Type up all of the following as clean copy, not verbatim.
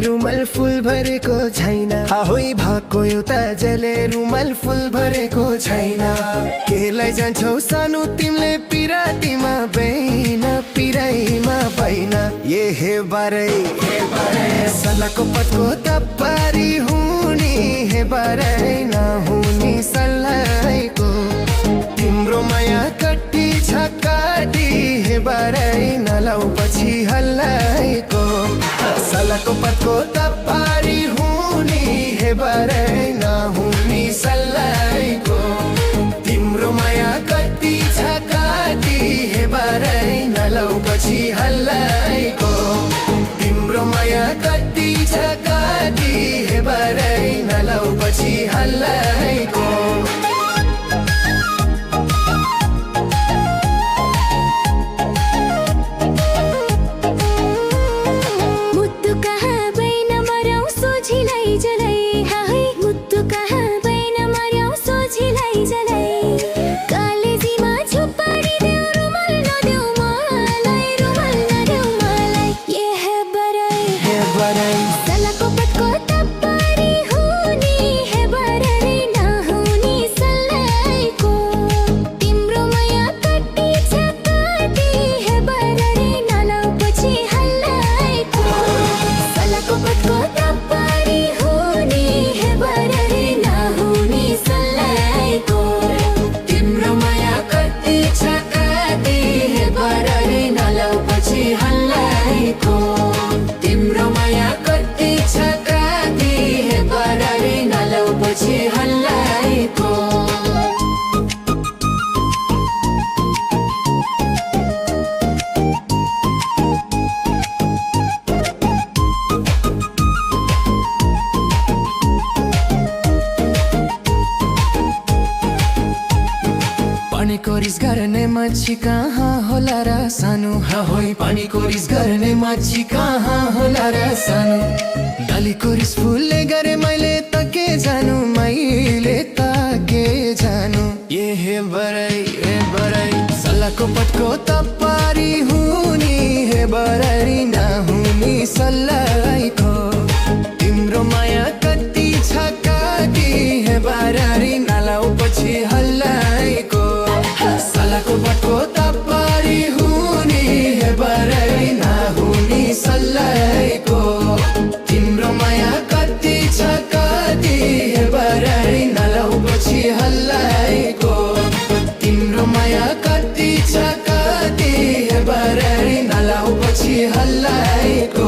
रुमाल फुल भरेको छैन होइ भएको एउटा जले रुमाल फुल भरेको छैन केलाई जान्छौ सानो तिमीले पिरातीमा बहिन पिराईमा बहिन ये हे बारै सल्लाहको पटको तपारी हुने हे बारै नहुने सल्लाहको तिम्रो माया कट्टी छ काटी हे बारै नलाउ पछि हल्लाएको सल्लाहको पटको तपारी हुने हे बारै नहुने सल्लाहको तिम्रो माया कट्टी छ काटी हे बारै नलाउ पछि हल्लाएको तिम्रो माया कट्टी छ काटी हे बारै नलाउ पछि हल्लाएको तिम्रो माया कति छ काटी हे बारै नलाउ पछि हल्लाएको पानीको रिस गर्ने मान्छे कहाँ होला र सानो होइ पानीको रिस गर्ने मान्छे कहाँ होला र सानो डालीको रिस फुलले गरे मैले त के जानु मैले त के जानु ये हे बरै सल्लाहको पटको तपारी हुने हे बरै नहुने सल्लाहको तिम्रो माया कति छ काटी हे बरै नलाउ पछि हल्लाएको सल्लाहको पटको तपारी हुने हे बारै नहुने सल्लाहको तिम्रो माया कति छ काटी हे बारै नलाउ पछि हल्लाएको तिम्रो माया कति छ काटी हे बारै नलाउ पछि हल्लाएको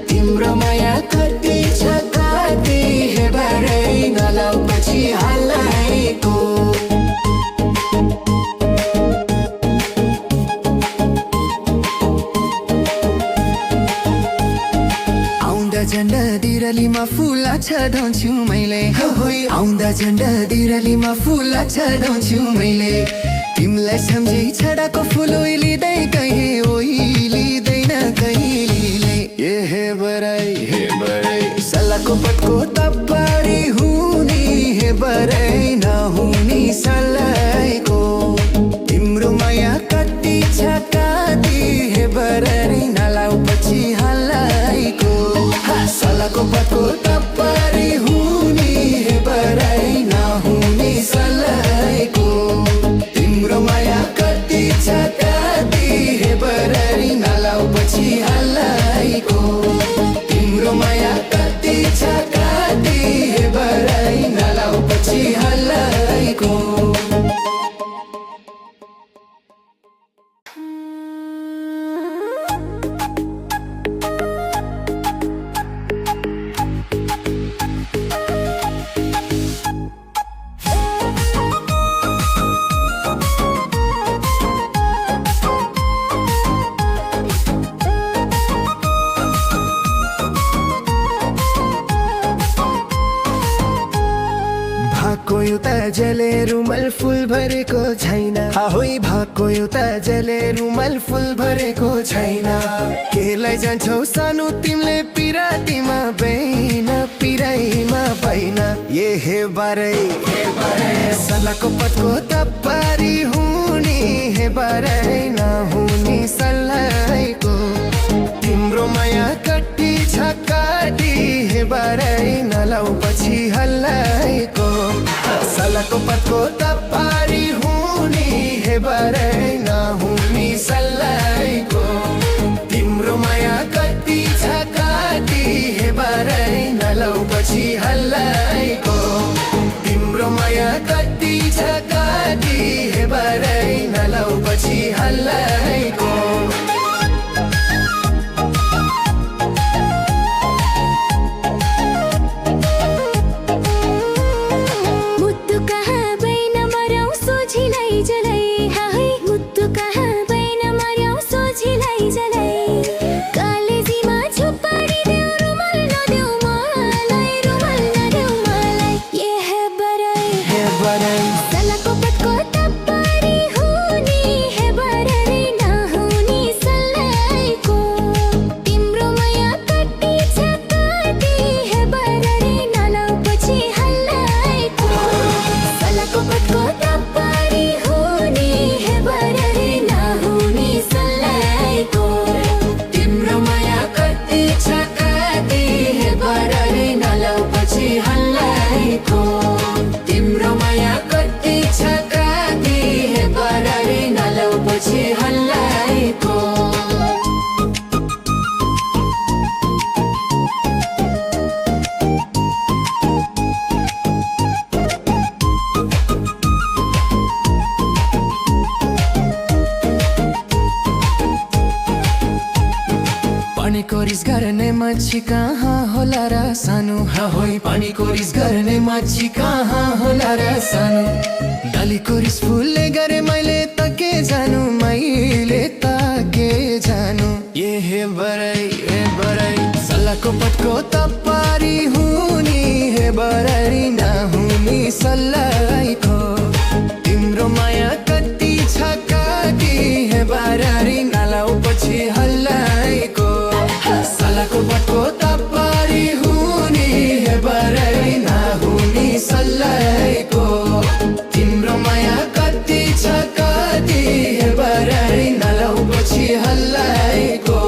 तिम्रो माया कति छ काटी हे बारै नलाउ पछि हल्लाएको आउँदा झन्डा दिरालीमा फुला छाउँछु मैले आउँदा झन्डा दिरालीमा फुला छाउँछु मैले तिमीलाई सम्झी छडाको फुल ओइलिँदै कहीँ ओइलिँदैन कहिलेले ए हे बरै सल्लाहको पटको तपारी हुने हे बारै नहुने सल्लाहको तिम्रो माया कति छ काटी हे बारै नलाउ पछि हल्लाएको सल्लाहको पटको तपारी हुने हे बारै नहुने सल्लाहको तिम्रो माया कति छ काटी हे बारै नलाउ पछि हल्लाएको तिम्रो माया कति छ काटी हे बारै नलाउ पछि हल्लाएको रुमाल फुल भरेको छैन होइ भएको एउटा जले रुमाल फुल भरेको छैन केलाई जान्छौ सानो तिमीले पिरातीमा बहिन पिराईमा बहिन ए हे बारै सल्लाहको पटको तपारी हुने हे बारै नहुने सल्लाहको तिम्रो माया कट्टी छ काटी हे बारै नलाउ पछि हल्लाएको सल्लाहको पटको तपारी हुने हे बारै नहुने सल्लाहको तिम्रो माया कट्टी छ काटी हे बारै नलाउ पछि हल्लाएको तिम्रो माया कट्टी छ काटी हे बारै नलाउ पछि हल्लाएको तिम्रो माया कति छ काटी हे बारै नलाउ पछि हल्लाएको पानीको रिस गर्ने मान्छे कहाँ होला र सानो होइ पानीको रिस गर्ने मान्छे कहाँ होला र सानो डालीको रिस फुलले गरे मैले त के जानु मैले त के जानु ए हे बरै सल्लाहको पटको तपारी हुने हे बरै नहुने सल्लाहको तिम्रो माया कति छ काटी हे बरै नलाउ पछि हल्लाएको सल्लाहको पटको तपारी हुने हे बारै नहुने सल्लाहको तिम्रो माया कति छ काटी हे बारै नलाउ पछि हल्लाएको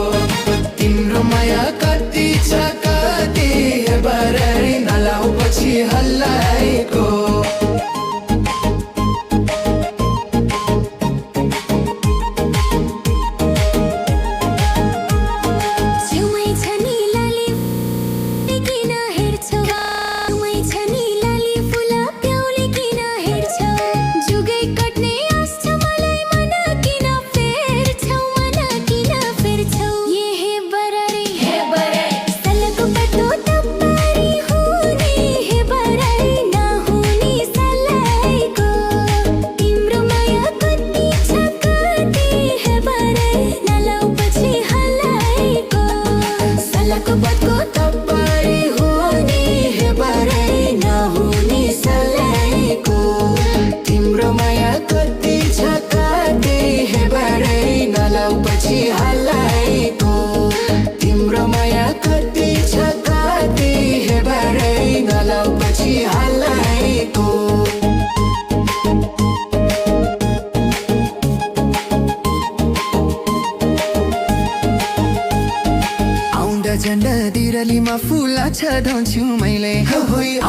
तिम्रो माया कति छ काटी हे बारै नलाउ पछि हल्लाएको तिम्रो माया कति छ काटी हे बारै नलाउ पछि हल्लाएको तिम्रो माया कति छ काटी हे बारै नलाउ पछि हल्लाएको आउँदा झन्डा दिरालीमा फुला छदाउँछु मैले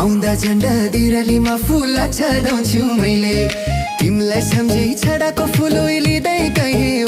आउँदा झन्डा दिरालीमा फुला छदाउँछु मैले तिमीलाई सम्झी छडाको फुल लिँदै कहीँ